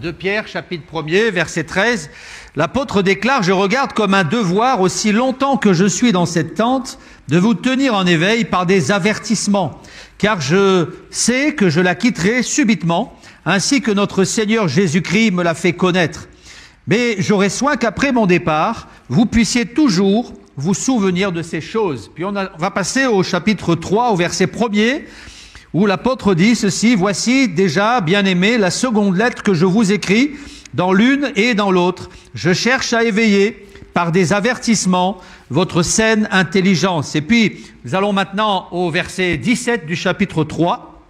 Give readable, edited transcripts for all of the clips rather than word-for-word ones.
2 Pierre, chapitre 1er, verset 13, l'apôtre déclare « Je regarde comme un devoir, aussi longtemps que je suis dans cette tente, de vous tenir en éveil par des avertissements, car je sais que je la quitterai subitement, ainsi que notre Seigneur Jésus-Christ me l'a fait connaître. Mais j'aurai soin qu'après mon départ, vous puissiez toujours vous souvenir de ces choses. » Puis on va passer au chapitre 3, au verset 1er, où l'apôtre dit ceci, « Voici déjà, bien-aimés, la seconde lettre que je vous écris, dans l'une et dans l'autre. Je cherche à éveiller, par des avertissements, votre saine intelligence. » Et puis, nous allons maintenant au verset 17 du chapitre 3,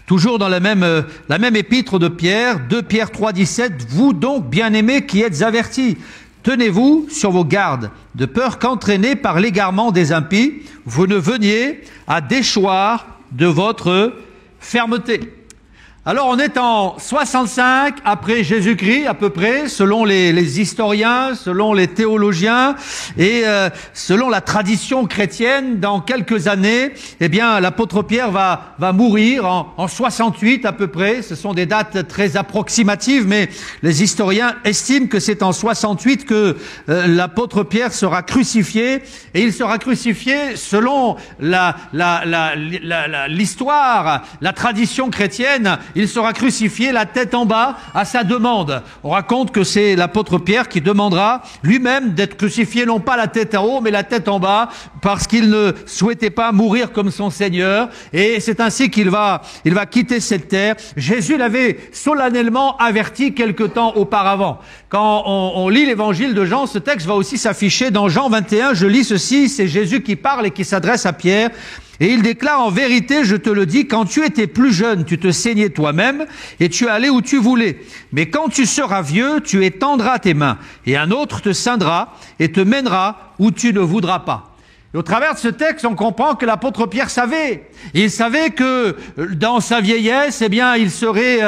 toujours dans la même épître de Pierre, 2 Pierre 3, 17, « Vous donc, bien-aimés, qui êtes avertis, tenez-vous sur vos gardes, de peur qu'entraînés par l'égarement des impies, vous ne veniez à déchoir de votre fermeté. » Alors on est en 65 après Jésus-Christ à peu près, selon les historiens, selon les théologiens et selon la tradition chrétienne. Dans quelques années, eh bien l'apôtre Pierre va mourir en 68 à peu près. Ce sont des dates très approximatives, mais les historiens estiment que c'est en 68 que l'apôtre Pierre sera crucifié, et il sera crucifié selon l'histoire, la tradition chrétienne. Il sera crucifié la tête en bas à sa demande. On raconte que c'est l'apôtre Pierre qui demandera lui-même d'être crucifié, non pas la tête en haut, mais la tête en bas, parce qu'il ne souhaitait pas mourir comme son Seigneur. Et c'est ainsi qu'il va quitter cette terre. Jésus l'avait solennellement averti quelque temps auparavant. Quand on lit l'évangile de Jean, ce texte va aussi s'afficher dans Jean 21. Je lis ceci, c'est Jésus qui parle et qui s'adresse à Pierre. Et il déclare, « En vérité, je te le dis, quand tu étais plus jeune, tu te saignais toi-même et tu allais où tu voulais. Mais quand tu seras vieux, tu étendras tes mains et un autre te ceindra et te mènera où tu ne voudras pas. » Et au travers de ce texte, on comprend que l'apôtre Pierre savait. Il savait que dans sa vieillesse, eh bien, il serait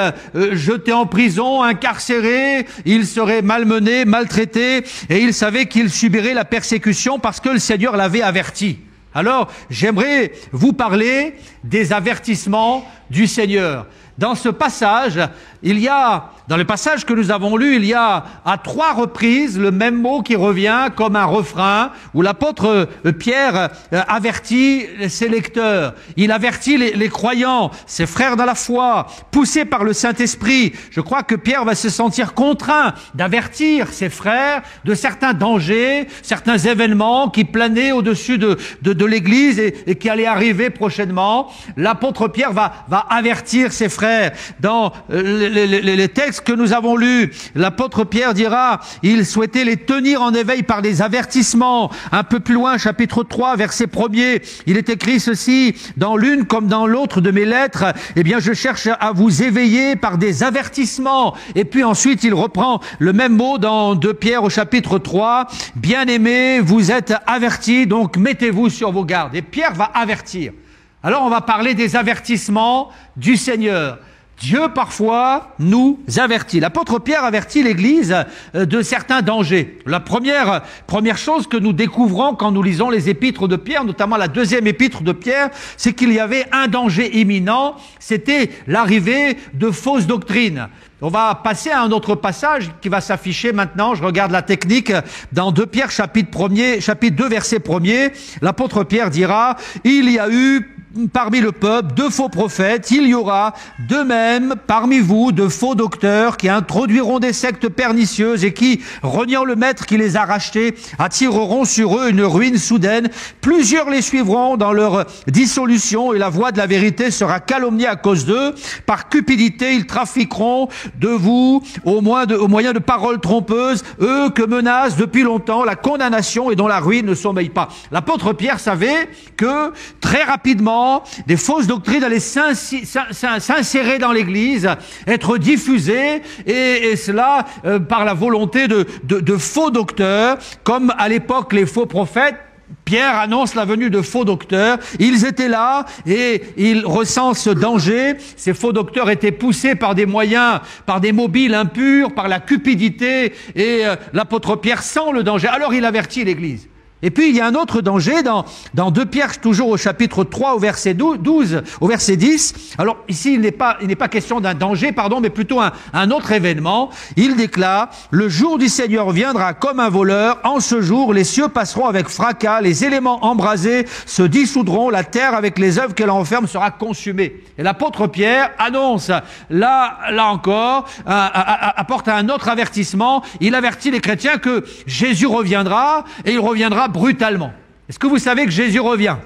jeté en prison, incarcéré, il serait malmené, maltraité, et il savait qu'il subirait la persécution parce que le Seigneur l'avait averti. Alors, j'aimerais vous parler des avertissements du Seigneur. Dans ce passage, dans le passage que nous avons lu, il y a à 3 reprises le même mot qui revient comme un refrain, où l'apôtre Pierre avertit ses lecteurs. Il avertit les croyants, ses frères dans la foi, poussés par le Saint-Esprit. Je crois que Pierre va se sentir contraint d'avertir ses frères de certains dangers, certains événements qui planaient au-dessus de l'Église et qui allaient arriver prochainement. L'apôtre Pierre va avertir ses frères. Dans les textes que nous avons lus, l'apôtre Pierre dira, il souhaitait les tenir en éveil par des avertissements. Un peu plus loin, chapitre 3, verset 1er, il est écrit ceci, dans l'une comme dans l'autre de mes lettres, eh bien je cherche à vous éveiller par des avertissements. Et puis ensuite, il reprend le même mot dans 2 Pierre au chapitre 3, bien-aimés, vous êtes avertis, donc mettez-vous sur vos gardes. Et Pierre va avertir. Alors on va parler des avertissements du Seigneur. Dieu parfois nous avertit. L'apôtre Pierre avertit l'Église de certains dangers. La première chose que nous découvrons quand nous lisons les épîtres de Pierre, notamment la 2e épître de Pierre, c'est qu'il y avait un danger imminent, c'était l'arrivée de fausses doctrines. On va passer à un autre passage qui va s'afficher maintenant. Je regarde la technique. Dans 2 Pierre, chapitre 2, verset 1er, l'apôtre Pierre dira, « Il y a eu parmi le peuple de faux prophètes, il y aura de même parmi vous de faux docteurs qui introduiront des sectes pernicieuses et qui, reniant le maître qui les a rachetés, attireront sur eux une ruine soudaine. Plusieurs les suivront dans leur dissolution et la voie de la vérité sera calomniée à cause d'eux. Par cupidité, ils trafiqueront de vous au moyen de paroles trompeuses, eux que menace depuis longtemps la condamnation et dont la ruine ne sommeille pas. » L'apôtre Pierre savait que très rapidement, des fausses doctrines allaient s'insérer dans l'Église, être diffusées, et cela par la volonté de faux docteurs, comme à l'époque les faux prophètes. Pierre annonce la venue de faux docteurs. Ils étaient là et ils ressentent ce danger. Ces faux docteurs étaient poussés par des moyens, par des mobiles impurs, par la cupidité, et l'apôtre Pierre sent le danger. Alors il avertit l'Église. Et puis il y a un autre danger dans 2 Pierre, toujours au chapitre 3, au verset 12, au verset 10. Alors ici, il n'est pas question d'un danger, pardon, mais plutôt un autre événement. Il déclare: le jour du Seigneur viendra comme un voleur. En ce jour, les cieux passeront avec fracas, les éléments embrasés se dissoudront, la terre avec les œuvres qu'elle renferme sera consumée. Et l'apôtre Pierre annonce, là encore, apporte un autre avertissement. Il avertit les chrétiens que Jésus reviendra, et il reviendra brutalement. Est-ce que vous savez que Jésus revient?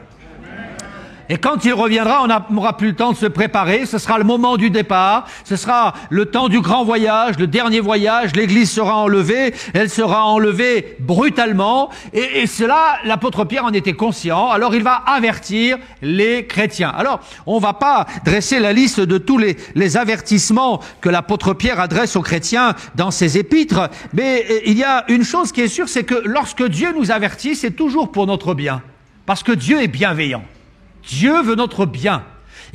Et quand il reviendra, on n'aura plus le temps de se préparer. Ce sera le moment du départ. Ce sera le temps du grand voyage, le dernier voyage. L'Église sera enlevée. Elle sera enlevée brutalement. Et cela, l'apôtre Pierre en était conscient. Alors il va avertir les chrétiens. Alors, on ne va pas dresser la liste de tous les avertissements que l'apôtre Pierre adresse aux chrétiens dans ses épîtres. Mais il y a une chose qui est sûre, c'est que lorsque Dieu nous avertit, c'est toujours pour notre bien. Parce que Dieu est bienveillant. Dieu veut notre bien.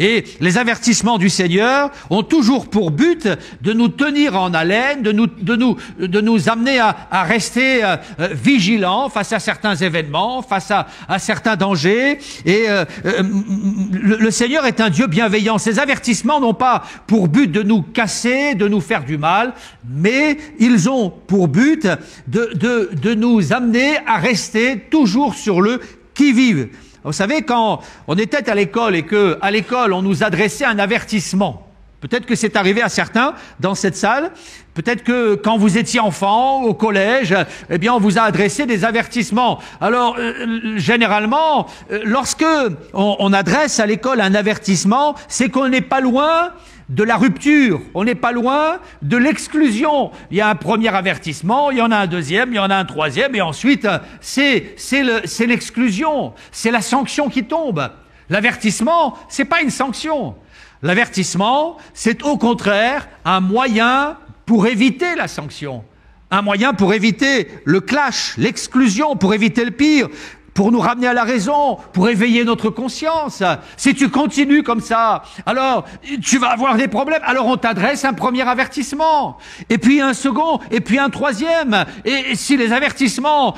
Et les avertissements du Seigneur ont toujours pour but de nous tenir en haleine, de nous amener à rester vigilants face à certains événements, face à certains dangers. Et le Seigneur est un Dieu bienveillant. Ces avertissements n'ont pas pour but de nous casser, de nous faire du mal, mais ils ont pour but de nous amener à rester toujours sur le qui-vive. Vous savez, quand on était à l'école et que à l'école on nous adressait un avertissement, peut-être que c'est arrivé à certains dans cette salle, peut-être que quand vous étiez enfant, au collège, eh bien on vous a adressé des avertissements. Alors, généralement, lorsque on adresse à l'école un avertissement, c'est qu'on n'est pas loin de la rupture, on n'est pas loin de l'exclusion. Il y a un premier avertissement, il y en a un deuxième, il y en a un troisième, et ensuite, c'est l'exclusion, c'est la sanction qui tombe. L'avertissement, c'est pas une sanction. L'avertissement, c'est au contraire un moyen pour éviter la sanction. Un moyen pour éviter le clash, l'exclusion, pour éviter le pire, pour nous ramener à la raison, pour éveiller notre conscience. Si tu continues comme ça, alors tu vas avoir des problèmes. Alors on t'adresse un premier avertissement, et puis un second, et puis un troisième. Et si les avertissements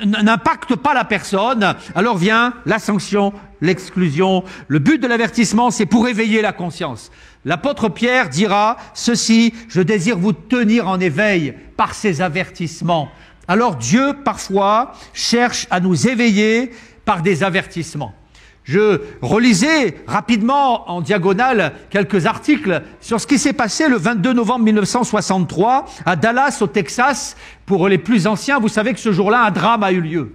n'impactent pas la personne, alors vient la sanction, l'exclusion. Le but de l'avertissement, c'est pour éveiller la conscience. L'apôtre Pierre dira ceci: je désire vous tenir en éveil par ces avertissements. Alors Dieu, parfois, cherche à nous éveiller par des avertissements. Je relisais rapidement en diagonale quelques articles sur ce qui s'est passé le 22 novembre 1963 à Dallas, au Texas. Pour les plus anciens, vous savez que ce jour-là, un drame a eu lieu.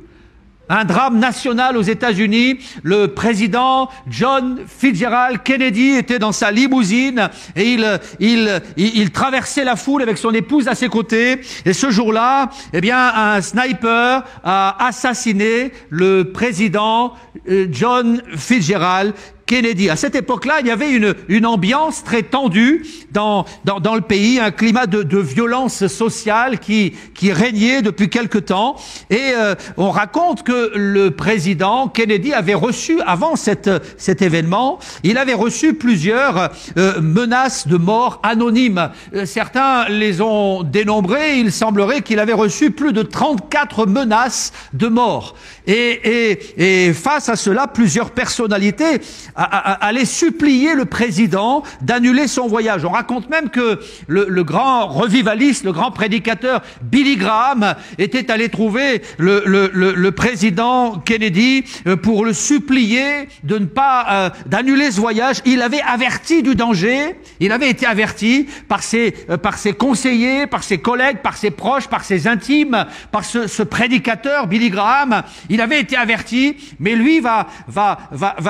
Un drame national aux États-Unis. Le président John Fitzgerald Kennedy était dans sa limousine et il traversait la foule avec son épouse à ses côtés. Et ce jour-là, eh bien, un sniper a assassiné le président John Fitzgerald Kennedy. À cette époque-là, il y avait une ambiance très tendue dans le pays, un climat de violence sociale qui régnait depuis quelque temps. Et on raconte que le président Kennedy avait reçu, avant cet événement, il avait reçu plusieurs menaces de mort anonymes. Certains les ont dénombrées. Il semblerait qu'il avait reçu plus de 34 menaces de mort. Et face à cela, plusieurs personnalités allaient supplier le président d'annuler son voyage. On raconte même que le grand revivaliste, le grand prédicateur Billy Graham était allé trouver le président Kennedy pour le supplier de ne pas d'annuler ce voyage. Il avait averti du danger. Il avait été averti par ses conseillers, par ses collègues, par ses proches, par ses intimes, par ce prédicateur Billy Graham. Il avait été averti, mais lui va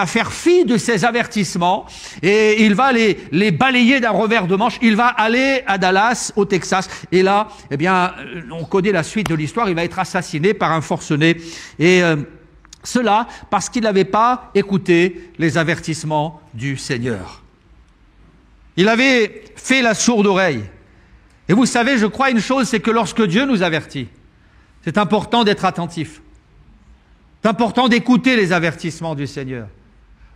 faire fi de ces avertissements et il va les balayer d'un revers de manche. Il va aller à Dallas, au Texas, et là, eh bien, on connaît la suite de l'histoire. Il va être assassiné par un forcené, et cela parce qu'il n'avait pas écouté les avertissements du Seigneur. Il avait fait la sourde oreille. Et vous savez, je crois une chose, c'est que lorsque Dieu nous avertit, c'est important d'être attentif. C'est important d'écouter les avertissements du Seigneur.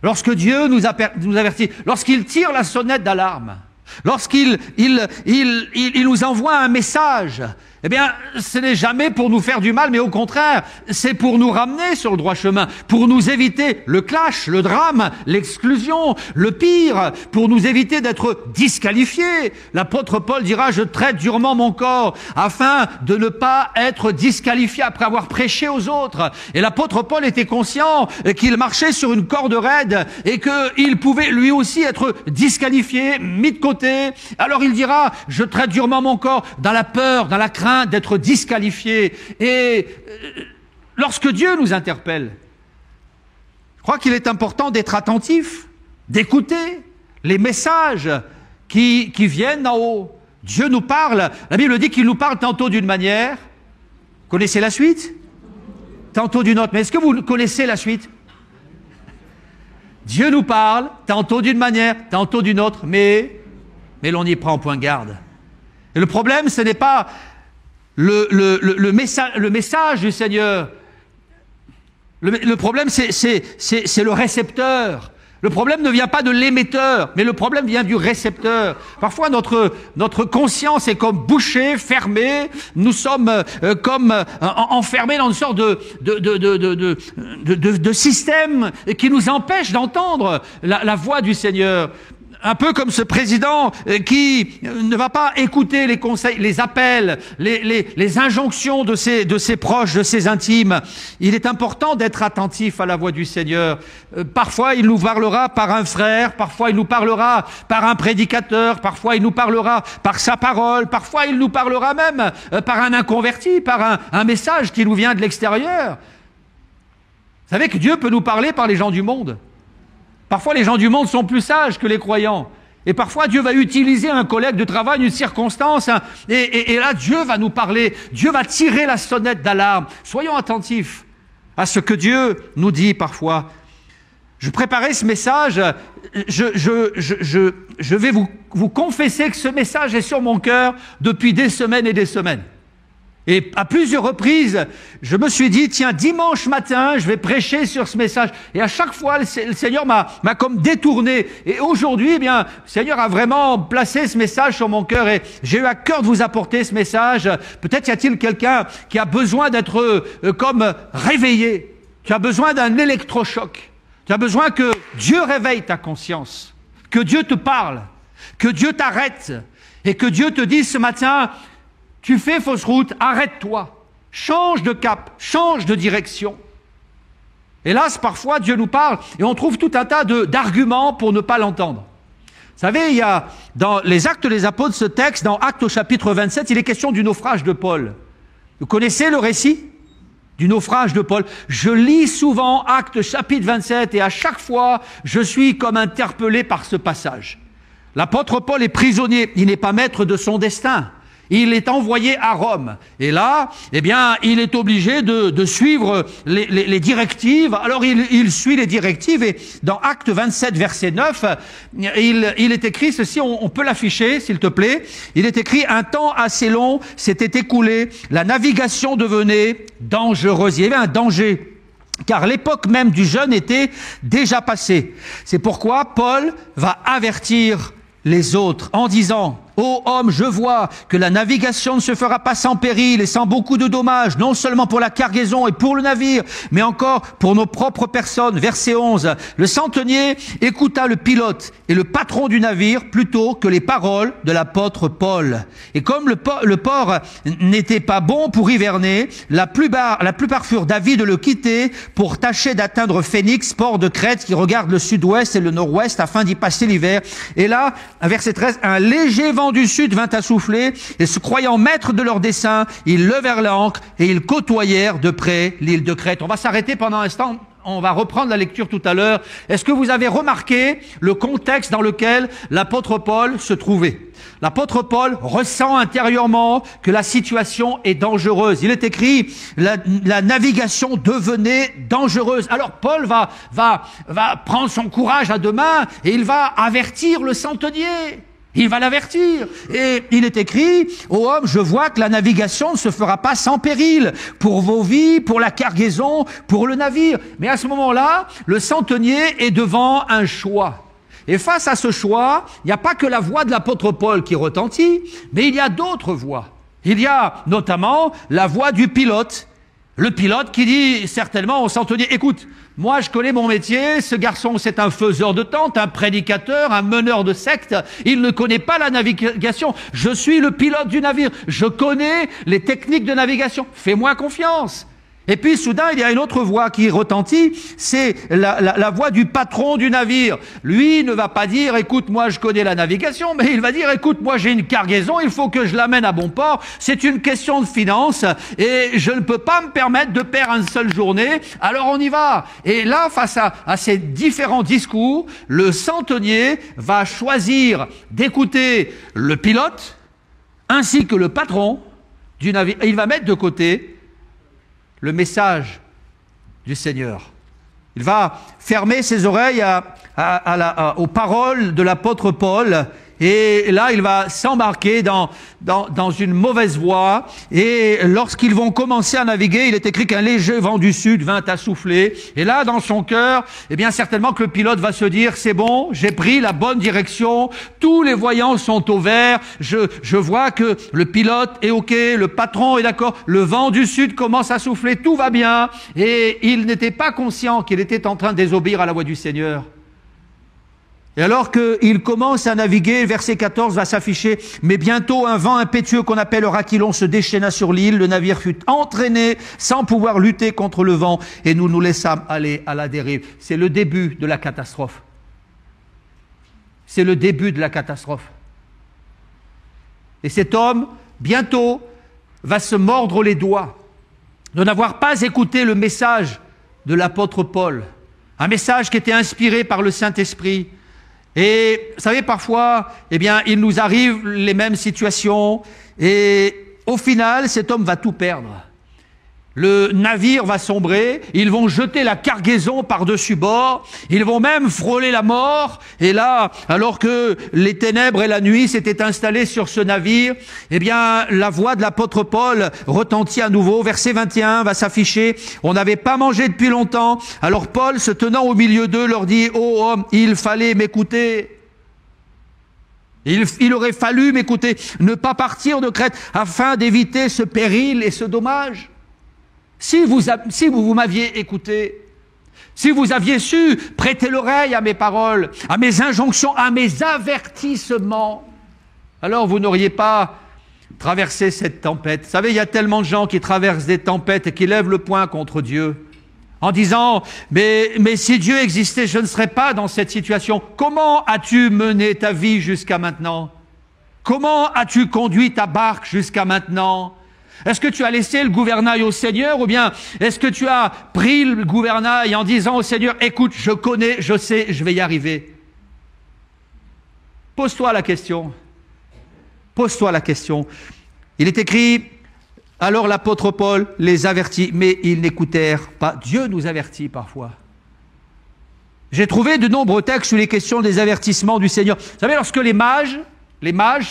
Lorsque Dieu nous avertit, lorsqu'il tire la sonnette d'alarme, lorsqu'il nous envoie un message, eh bien, ce n'est jamais pour nous faire du mal, mais au contraire, c'est pour nous ramener sur le droit chemin, pour nous éviter le clash, le drame, l'exclusion, le pire, pour nous éviter d'être disqualifiés. L'apôtre Paul dira, je traite durement mon corps afin de ne pas être disqualifié après avoir prêché aux autres. Et l'apôtre Paul était conscient qu'il marchait sur une corde raide et qu'il pouvait lui aussi être disqualifié, mis de côté. Alors il dira, je traite durement mon corps dans la peur, dans la crainte d'être disqualifié. Et lorsque Dieu nous interpelle, je crois qu'il est important d'être attentif, d'écouter les messages qui viennent d'en haut. Dieu nous parle, la Bible dit qu'il nous parle tantôt d'une manière, connaissez la suite? Tantôt d'une autre, mais est-ce que vous connaissez la suite? Dieu nous parle tantôt d'une manière, tantôt d'une autre, mais l'on y prend point garde. Et le problème, ce n'est pas le message du Seigneur. Le problème, c'est le récepteur. Le problème ne vient pas de l'émetteur, mais le problème vient du récepteur. Parfois, notre conscience est comme bouchée, fermée. Nous sommes comme enfermés dans une sorte de système qui nous empêche d'entendre la voix du Seigneur. Un peu comme ce président qui ne va pas écouter les conseils, les appels, les injonctions de ses proches, de ses intimes. Il est important d'être attentif à la voix du Seigneur. Parfois, il nous parlera par un frère, parfois il nous parlera par un prédicateur, parfois il nous parlera par sa parole, parfois il nous parlera même par un inconverti, par un message qui nous vient de l'extérieur. Vous savez que Dieu peut nous parler par les gens du monde. Parfois, les gens du monde sont plus sages que les croyants. Et parfois, Dieu va utiliser un collègue de travail, une circonstance, et là, Dieu va nous parler. Dieu va tirer la sonnette d'alarme. Soyons attentifs à ce que Dieu nous dit parfois. Je préparais ce message. Je vais vous confesser que ce message est sur mon cœur depuis des semaines et des semaines. Et à plusieurs reprises, je me suis dit, tiens, dimanche matin, je vais prêcher sur ce message. Et à chaque fois, le Seigneur m'a comme détourné. Et aujourd'hui, eh bien, le Seigneur a vraiment placé ce message sur mon cœur et j'ai eu à cœur de vous apporter ce message. Peut-être y a-t-il quelqu'un qui a besoin d'être comme réveillé. Tu as besoin d'un électrochoc. Tu as besoin que Dieu réveille ta conscience, que Dieu te parle, que Dieu t'arrête et que Dieu te dise ce matin, tu fais fausse route, arrête-toi, change de cap, change de direction. Hélas, parfois, Dieu nous parle et on trouve tout un tas d'arguments pour ne pas l'entendre. Vous savez, il y a dans les Actes des Apôtres, ce texte, dans Actes au chapitre 27, il est question du naufrage de Paul. Vous connaissez le récit du naufrage de Paul? Je lis souvent Actes chapitre 27 et à chaque fois, je suis comme interpellé par ce passage. L'apôtre Paul est prisonnier, il n'est pas maître de son destin. Il est envoyé à Rome. Et là, eh bien, il est obligé de suivre les directives. Alors, il suit les directives. Et dans Acte 27, verset 9, il est écrit ceci, on peut l'afficher, s'il te plaît. Il est écrit, un temps assez long s'était écoulé. La navigation devenait dangereuse. Il y avait un danger. Car l'époque même du jeûne était déjà passée. C'est pourquoi Paul va avertir les autres en disant, ô homme, je vois que la navigation ne se fera pas sans péril et sans beaucoup de dommages, non seulement pour la cargaison et pour le navire, mais encore pour nos propres personnes. Verset 11. Le centenier écouta le pilote et le patron du navire plutôt que les paroles de l'apôtre Paul. Et comme le port n'était pas bon pour hiverner, la plupart furent d'avis de le quitter pour tâcher d'atteindre Phénix, port de Crète qui regarde le sud-ouest et le nord-ouest afin d'y passer l'hiver. Et là, verset 13, un léger vent du sud vint à souffler, et se croyant maîtres de leur dessein, ils levèrent l'ancre et ils côtoyèrent de près l'île de Crète. On va s'arrêter pendant un instant, on va reprendre la lecture tout à l'heure. Est-ce que vous avez remarqué le contexte dans lequel l'apôtre Paul se trouvait? L'apôtre Paul ressent intérieurement que la situation est dangereuse. Il est écrit, la navigation devenait dangereuse. Alors Paul va prendre son courage à deux mains et il va avertir le centenier. Il va l'avertir. Et il est écrit, ô homme, je vois que la navigation ne se fera pas sans péril pour vos vies, pour la cargaison, pour le navire. Mais à ce moment-là, le centenier est devant un choix. Et face à ce choix, il n'y a pas que la voix de l'apôtre Paul qui retentit, mais il y a d'autres voix. Il y a notamment la voix du pilote. Le pilote qui dit certainement au centenier, écoute, moi je connais mon métier, ce garçon c'est un faiseur de tentes, un prédicateur, un meneur de secte, il ne connaît pas la navigation, je suis le pilote du navire, je connais les techniques de navigation, fais-moi confiance. Et puis soudain, il y a une autre voix qui retentit, c'est la voix du patron du navire. Lui ne va pas dire, écoute, moi je connais la navigation, mais il va dire, écoute, moi j'ai une cargaison, il faut que je l'amène à bon port, c'est une question de finance, et je ne peux pas me permettre de perdre une seule journée, alors on y va. Et là, face à ces différents discours, le centenier va choisir d'écouter le pilote, ainsi que le patron du navire, et il va mettre de côté le message du Seigneur. Il va fermer ses oreilles aux paroles de l'apôtre Paul, et là il va s'embarquer dans une mauvaise voie, et lorsqu'ils vont commencer à naviguer, il est écrit qu'un léger vent du sud vint à souffler, et là dans son cœur, eh bien certainement que le pilote va se dire, c'est bon, j'ai pris la bonne direction, tous les voyants sont au vert, je vois que le pilote est ok, le patron est d'accord, le vent du sud commence à souffler, tout va bien, et il n'était pas conscient qu'il était en train de désobéir à la voix du Seigneur. Et alors qu'il commence à naviguer, verset 14 va s'afficher, mais bientôt un vent impétueux qu'on appelle Oraquilon se déchaîna sur l'île, le navire fut entraîné sans pouvoir lutter contre le vent, et nous nous laissâmes aller à la dérive. C'est le début de la catastrophe. C'est le début de la catastrophe. Et cet homme, bientôt, va se mordre les doigts de n'avoir pas écouté le message de l'apôtre Paul, un message qui était inspiré par le Saint-Esprit. Et vous savez, parfois, eh bien, il nous arrive les mêmes situations, et au final, cet homme va tout perdre. Le navire va sombrer, ils vont jeter la cargaison par-dessus bord, ils vont même frôler la mort, et là, alors que les ténèbres et la nuit s'étaient installées sur ce navire, eh bien, la voix de l'apôtre Paul retentit à nouveau. Verset 21 va s'afficher, on n'avait pas mangé depuis longtemps, alors Paul, se tenant au milieu d'eux, leur dit, ô homme, il fallait m'écouter. Il aurait fallu m'écouter, ne pas partir de Crète, afin d'éviter ce péril et ce dommage. Si vous m'aviez écouté, si vous aviez su prêter l'oreille à mes paroles, à mes injonctions, à mes avertissements, alors vous n'auriez pas traversé cette tempête. Vous savez, il y a tellement de gens qui traversent des tempêtes et qui lèvent le poing contre Dieu en disant « mais si Dieu existait, je ne serais pas dans cette situation. Comment as-tu mené ta vie jusqu'à maintenant? Comment as-tu conduit ta barque jusqu'à maintenant ? Est-ce que tu as laissé le gouvernail au Seigneur, ou bien est-ce que tu as pris le gouvernail en disant au Seigneur, écoute, je connais, je sais, je vais y arriver? Pose-toi la question. Pose-toi la question. Il est écrit, alors l'apôtre Paul les avertit, mais ils n'écoutèrent pas. Dieu nous avertit parfois. J'ai trouvé de nombreux textes sur les questions des avertissements du Seigneur. Vous savez, lorsque les mages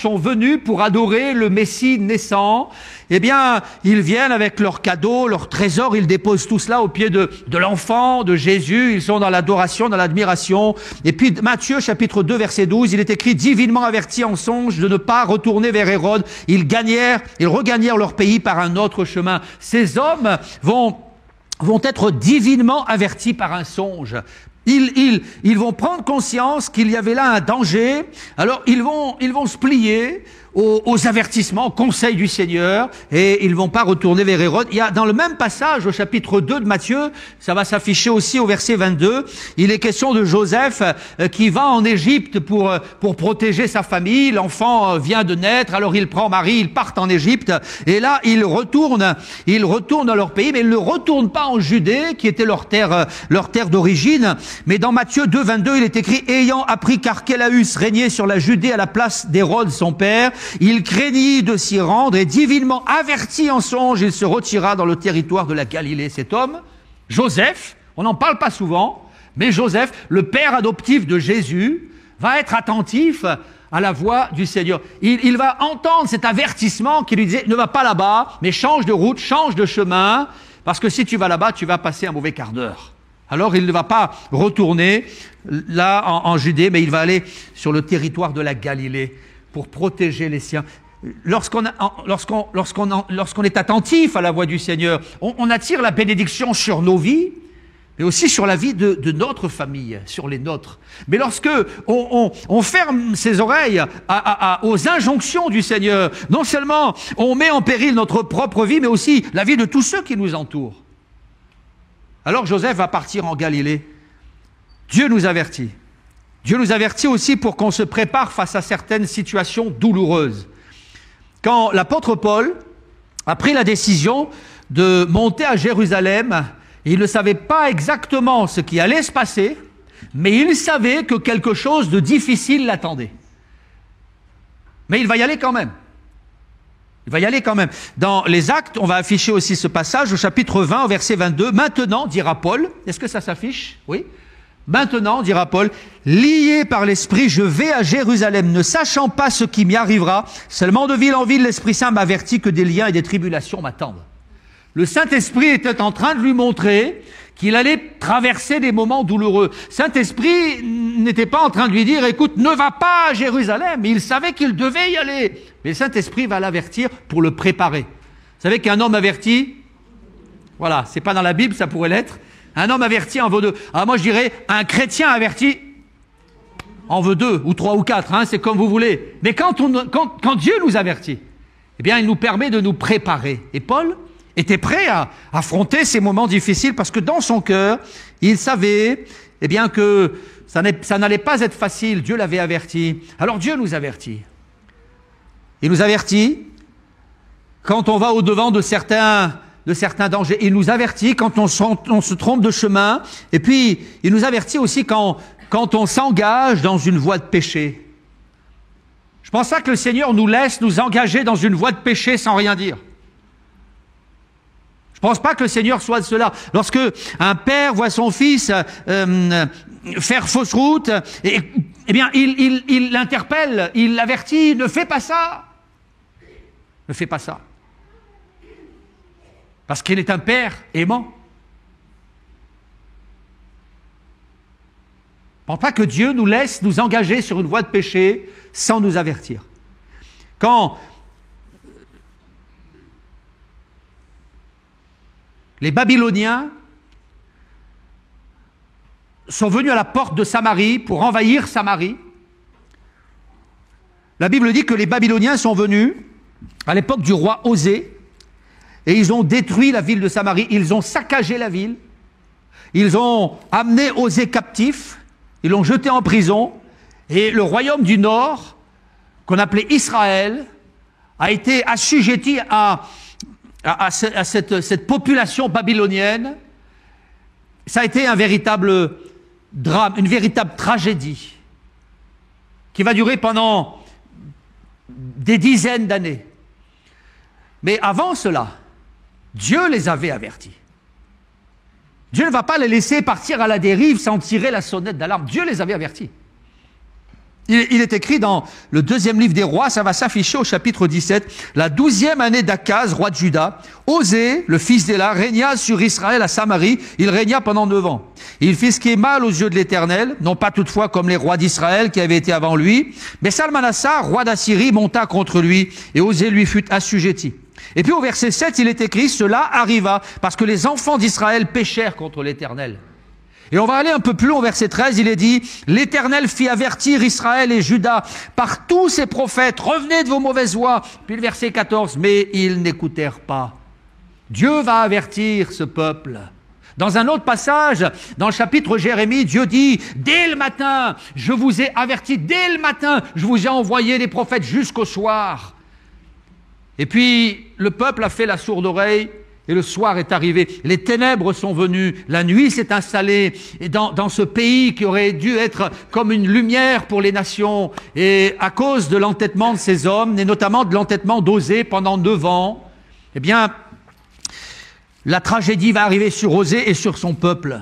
sont venus pour adorer le Messie naissant, eh bien, ils viennent avec leurs cadeaux, leurs trésors, ils déposent tout cela au pied de l'enfant, de Jésus, ils sont dans l'adoration, dans l'admiration. Et puis, Matthieu, chapitre 2, verset 12, il est écrit, divinement avertis en songe de ne pas retourner vers Hérode, ils regagnèrent leur pays par un autre chemin. Ces hommes vont être divinement avertis par un songe. Ils vont prendre conscience qu'il y avait là un danger, alors ils vont se plier aux avertissements, aux conseils du Seigneur, et ils ne vont pas retourner vers Hérode. Il y a dans le même passage, au chapitre 2 de Matthieu, ça va s'afficher aussi au verset 22, il est question de Joseph qui va en Égypte pour protéger sa famille. L'enfant vient de naître, alors il prend Marie, ils partent en Égypte, et là ils retournent dans leur pays, mais ils ne retournent pas en Judée, qui était leur terre d'origine. Mais dans Matthieu 2, 22, il est écrit, ayant appris qu'Archélaüs régnait sur la Judée à la place d'Hérode son père, il craignit de s'y rendre, et divinement averti en songe, il se retira dans le territoire de la Galilée. Cet homme, Joseph, on n'en parle pas souvent, mais Joseph, le père adoptif de Jésus, va être attentif à la voix du Seigneur. Il va entendre cet avertissement qui lui disait, ne va pas là-bas, mais change de route, change de chemin, parce que si tu vas là-bas, tu vas passer un mauvais quart d'heure. Alors il ne va pas retourner là en Judée, mais il va aller sur le territoire de la Galilée pour protéger les siens. lorsqu'on est attentif à la voix du Seigneur, on attire la bénédiction sur nos vies, mais aussi sur la vie de notre famille, sur les nôtres. Mais lorsque on ferme ses oreilles aux injonctions du Seigneur, non seulement on met en péril notre propre vie, mais aussi la vie de tous ceux qui nous entourent. Alors Joseph va partir en Galilée. Dieu nous avertit. Dieu nous avertit aussi pour qu'on se prépare face à certaines situations douloureuses. Quand l'apôtre Paul a pris la décision de monter à Jérusalem, il ne savait pas exactement ce qui allait se passer, mais il savait que quelque chose de difficile l'attendait. Mais il va y aller quand même. Il va y aller quand même. Dans les Actes, on va afficher aussi ce passage au chapitre 20, au verset 22. « Maintenant, dira Paul », est-ce que ça s'affiche? Oui. « Maintenant, dira Paul, lié par l'Esprit, je vais à Jérusalem, ne sachant pas ce qui m'y arrivera. Seulement de ville en ville, l'Esprit Saint m'avertit que des liens et des tribulations m'attendent. » Le Saint-Esprit était en train de lui montrer qu'il allait traverser des moments douloureux. Saint-Esprit n'était pas en train de lui dire « Écoute, ne va pas à Jérusalem ». Il savait qu'il devait y aller. Mais le Saint-Esprit va l'avertir pour le préparer. Vous savez qu'un homme averti, voilà, c'est pas dans la Bible, ça pourrait l'être. Un homme averti en vaut deux. Alors moi je dirais, un chrétien averti en veut deux, ou trois, ou quatre, hein, c'est comme vous voulez. Mais quand Dieu nous avertit, eh bien il nous permet de nous préparer. Et Paul était prêt à affronter ces moments difficiles parce que dans son cœur, il savait eh bien, que ça n'allait pas être facile. Dieu l'avait averti. Alors Dieu nous avertit. Il nous avertit quand on va au-devant de certains dangers. Il nous avertit quand on se trompe de chemin. Et puis, il nous avertit aussi quand on s'engage dans une voie de péché. Je pense pas que le Seigneur nous laisse nous engager dans une voie de péché sans rien dire. Je pense pas que le Seigneur soit de cela. Lorsque un père voit son fils faire fausse route, eh bien, il l'interpelle, il l'avertit, ne fais pas ça. Ne fais pas ça. Parce qu'il est un père aimant. Je ne pense pas que Dieu nous laisse nous engager sur une voie de péché sans nous avertir. Quand les Babyloniens sont venus à la porte de Samarie pour envahir Samarie, la Bible dit que les Babyloniens sont venus à l'époque du roi Osée, et ils ont détruit la ville de Samarie, ils ont saccagé la ville, ils ont amené Osée captif, ils l'ont jeté en prison, et le royaume du Nord, qu'on appelait Israël, a été assujetti à cette population babylonienne. Ça a été un véritable drame, une véritable tragédie, qui va durer pendant des dizaines d'années. Mais avant cela, Dieu les avait avertis. Dieu ne va pas les laisser partir à la dérive sans tirer la sonnette d'alarme. Dieu les avait avertis. Il est écrit dans le 2e livre des rois, ça va s'afficher au chapitre 17, la 12e année d'Akaz, roi de Juda, Osée, le fils d'Éla, régna sur Israël à Samarie, il régna pendant 9 ans. Il fit ce qui est mal aux yeux de l'Éternel, non pas toutefois comme les rois d'Israël qui avaient été avant lui, mais Salmanassar, roi d'Assyrie, monta contre lui, et Osée lui fut assujetti. Et puis au verset 7, il est écrit, cela arriva parce que les enfants d'Israël péchèrent contre l'Éternel. Et on va aller un peu plus loin, au verset 13, il est dit, l'Éternel fit avertir Israël et Juda par tous ses prophètes, revenez de vos mauvaises voies. Puis le verset 14, mais ils n'écoutèrent pas. Dieu va avertir ce peuple. Dans un autre passage, dans le chapitre Jérémie, Dieu dit, dès le matin, je vous ai averti, dès le matin, je vous ai envoyé des prophètes jusqu'au soir. Et puis, le peuple a fait la sourde oreille, et le soir est arrivé. Les ténèbres sont venues, la nuit s'est installée, et dans ce pays qui aurait dû être comme une lumière pour les nations, et à cause de l'entêtement de ces hommes, et notamment de l'entêtement d'Osée pendant 9 ans, eh bien, la tragédie va arriver sur Osée et sur son peuple.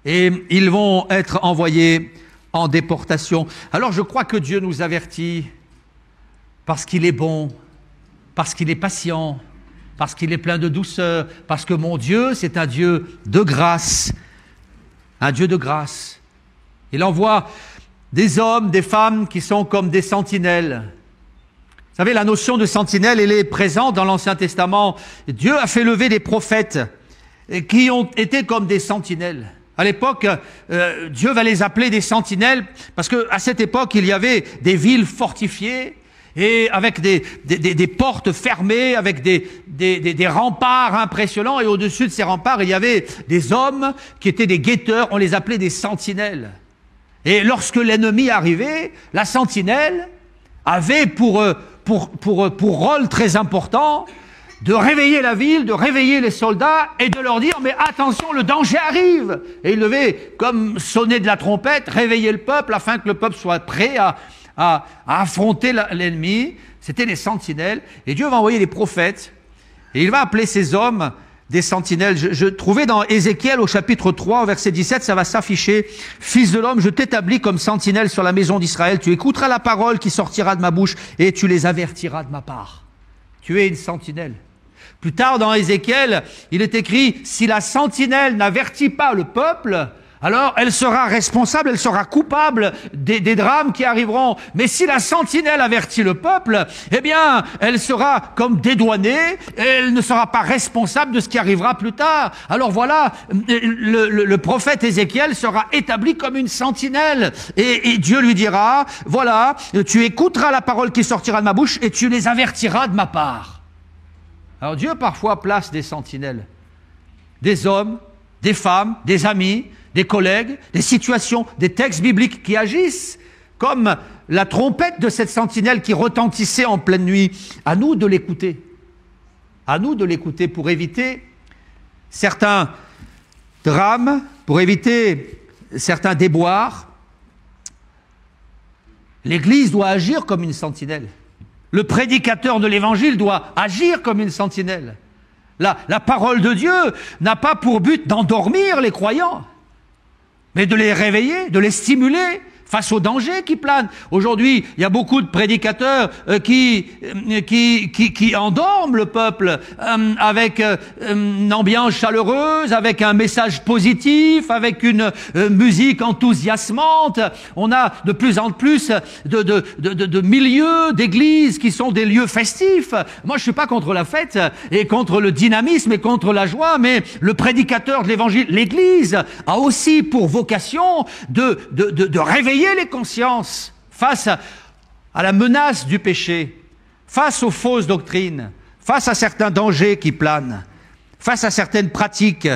Et ils vont être envoyés en déportation. Alors je crois que Dieu nous avertit parce qu'il est bon, parce qu'il est patient, parce qu'il est plein de douceur, parce que mon Dieu, c'est un Dieu de grâce, un Dieu de grâce. Il envoie des hommes, des femmes qui sont comme des sentinelles, Vous savez, la notion de sentinelle, elle est présente dans l'Ancien Testament. Dieu a fait lever des prophètes qui ont été comme des sentinelles. À l'époque, Dieu va les appeler des sentinelles parce que à cette époque, il y avait des villes fortifiées et avec des portes fermées, avec des remparts impressionnants. Et au-dessus de ces remparts, il y avait des hommes qui étaient des guetteurs. On les appelait des sentinelles. Et lorsque l'ennemi arrivait, la sentinelle avait pour rôle très important de réveiller la ville, de réveiller les soldats et de leur dire « mais attention, le danger arrive !» Et il devait, comme sonner de la trompette, réveiller le peuple afin que le peuple soit prêt à affronter l'ennemi. C'était les sentinelles. Et Dieu va envoyer les prophètes et il va appeler ces hommes des sentinelles. Je trouvais dans Ézéchiel au chapitre 3, au verset 17, ça va s'afficher. « Fils de l'homme, je t'établis comme sentinelle sur la maison d'Israël. Tu écouteras la parole qui sortira de ma bouche et tu les avertiras de ma part. » Tu es une sentinelle. Plus tard dans Ézéchiel, il est écrit « Si la sentinelle n'avertit pas le peuple, alors elle sera responsable, elle sera coupable des drames qui arriveront. Mais si la sentinelle avertit le peuple, eh bien, elle sera comme dédouanée, et elle ne sera pas responsable de ce qui arrivera plus tard. Alors voilà, le prophète Ézéchiel sera établi comme une sentinelle. Et Dieu lui dira, voilà, tu écouteras la parole qui sortira de ma bouche et tu les avertiras de ma part. Alors Dieu parfois place des sentinelles, des hommes, des femmes, des amis, des collègues, des situations, des textes bibliques qui agissent comme la trompette de cette sentinelle qui retentissait en pleine nuit. À nous de l'écouter. À nous de l'écouter pour éviter certains drames, pour éviter certains déboires. L'Église doit agir comme une sentinelle. Le prédicateur de l'Évangile doit agir comme une sentinelle. La parole de Dieu n'a pas pour but d'endormir les croyants, mais de les réveiller, de les stimuler face aux dangers qui planent. Aujourd'hui, il y a beaucoup de prédicateurs qui endorment le peuple avec une ambiance chaleureuse, avec un message positif, avec une musique enthousiasmante. On a de plus en plus de milieux, d'églises qui sont des lieux festifs. Moi, je suis pas contre la fête et contre le dynamisme et contre la joie, mais le prédicateur de l'Évangile, l'Église, a aussi pour vocation de réveiller les consciences face à la menace du péché, face aux fausses doctrines, face à certains dangers qui planent, face à certaines pratiques.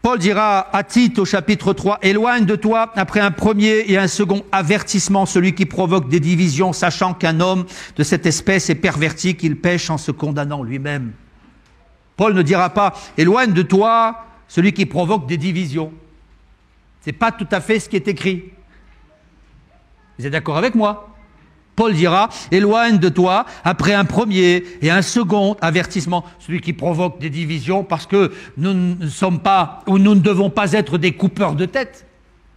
Paul dira à Tite au chapitre 3, « Éloigne de toi, après un premier et un second avertissement, celui qui provoque des divisions, sachant qu'un homme de cette espèce est perverti, qu'il pêche en se condamnant lui-même. » Paul ne dira pas, « Éloigne de toi, celui qui provoque des divisions. » C'est pas tout à fait ce qui est écrit. Vous êtes d'accord avec moi? Paul dira, éloigne de toi, après un premier et un second avertissement, celui qui provoque des divisions, parce que nous ne sommes pas, ou nous ne devons pas être des coupeurs de tête.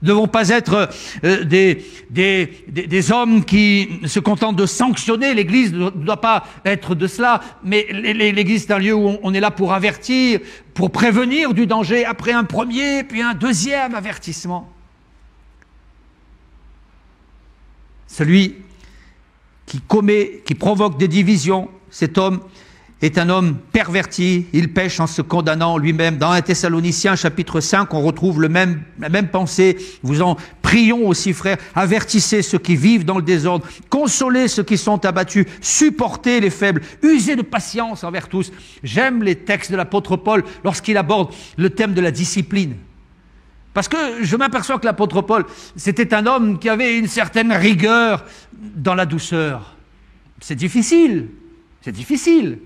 Nous ne devons pas être des hommes qui se contentent de sanctionner. L'Église ne doit pas être de cela, mais l'Église est un lieu où on est là pour avertir, pour prévenir du danger, après un premier, puis un deuxième avertissement. Celui qui provoque des divisions, cet homme est un homme perverti, il pêche en se condamnant lui-même. Dans 1 Thessaloniciens chapitre 5, on retrouve la même pensée. Vous en prions aussi, frères, avertissez ceux qui vivent dans le désordre, consolez ceux qui sont abattus, supportez les faibles, usez de patience envers tous. J'aime les textes de l'apôtre Paul lorsqu'il aborde le thème de la discipline. Parce que je m'aperçois que l'apôtre Paul, c'était un homme qui avait une certaine rigueur dans la douceur. C'est difficile, c'est difficile.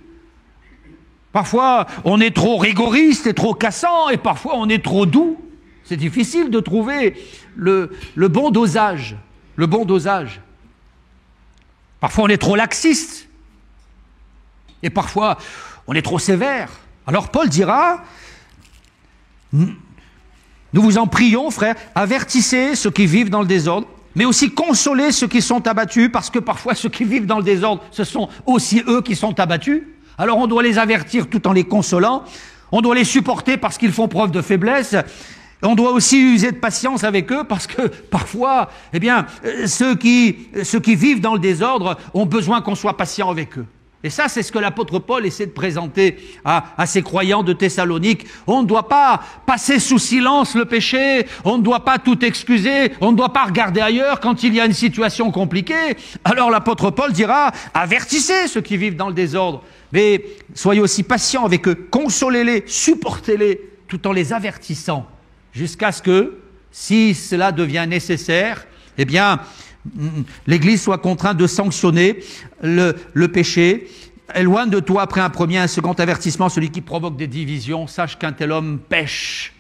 Parfois, on est trop rigoriste et trop cassant, et parfois on est trop doux. C'est difficile de trouver le bon dosage, le bon dosage. Parfois on est trop laxiste, et parfois on est trop sévère. Alors Paul dira... Nous vous en prions, frères, avertissez ceux qui vivent dans le désordre, mais aussi consolez ceux qui sont abattus, parce que parfois ceux qui vivent dans le désordre, ce sont aussi eux qui sont abattus. Alors on doit les avertir tout en les consolant, on doit les supporter parce qu'ils font preuve de faiblesse, On doit aussi user de patience avec eux parce que parfois, eh bien, ceux qui vivent dans le désordre ont besoin qu'on soit patient avec eux. Et ça, c'est ce que l'apôtre Paul essaie de présenter à ces croyants de Thessalonique. On ne doit pas passer sous silence le péché, on ne doit pas tout excuser, on ne doit pas regarder ailleurs quand il y a une situation compliquée. Alors l'apôtre Paul dira, avertissez ceux qui vivent dans le désordre, mais soyez aussi patients avec eux, consolez-les, supportez-les, tout en les avertissant, jusqu'à ce que, si cela devient nécessaire, eh bien, l'Église soit contrainte de sanctionner le péché. Éloigne de toi après un premier, un second avertissement, celui qui provoque des divisions, sache qu'un tel homme pêche.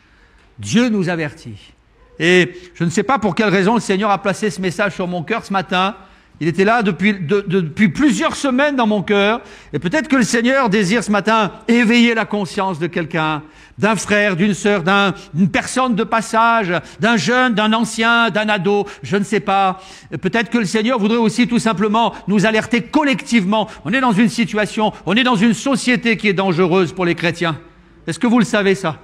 Dieu nous avertit. Et je ne sais pas pour quelle raison le Seigneur a placé ce message sur mon cœur ce matin. Il était là depuis plusieurs semaines dans mon cœur. Et peut-être que le Seigneur désire ce matin éveiller la conscience de quelqu'un, d'un frère, d'une sœur, d'une personne de passage, d'un jeune, d'un ancien, d'un ado, je ne sais pas. Peut-être que le Seigneur voudrait aussi tout simplement nous alerter collectivement. On est dans une situation, on est dans une société qui est dangereuse pour les chrétiens. Est-ce que vous le savez ça ?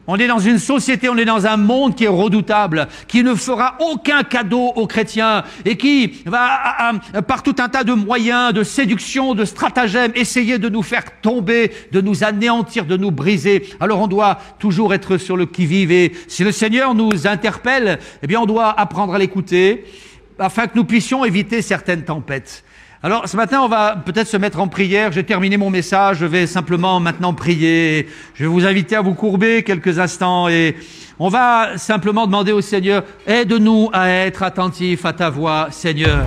On est dans une société, on est dans un monde qui est redoutable, qui ne fera aucun cadeau aux chrétiens et qui va, par tout un tas de moyens, de séduction, de stratagèmes, essayer de nous faire tomber, de nous anéantir, de nous briser. Alors on doit toujours être sur le qui-vive et si le Seigneur nous interpelle, eh bien on doit apprendre à l'écouter afin que nous puissions éviter certaines tempêtes. Alors, ce matin, on va peut-être se mettre en prière. J'ai terminé mon message. Je vais simplement maintenant prier. Je vais vous inviter à vous courber quelques instants et on va simplement demander au Seigneur, aide-nous à être attentifs à ta voix, Seigneur.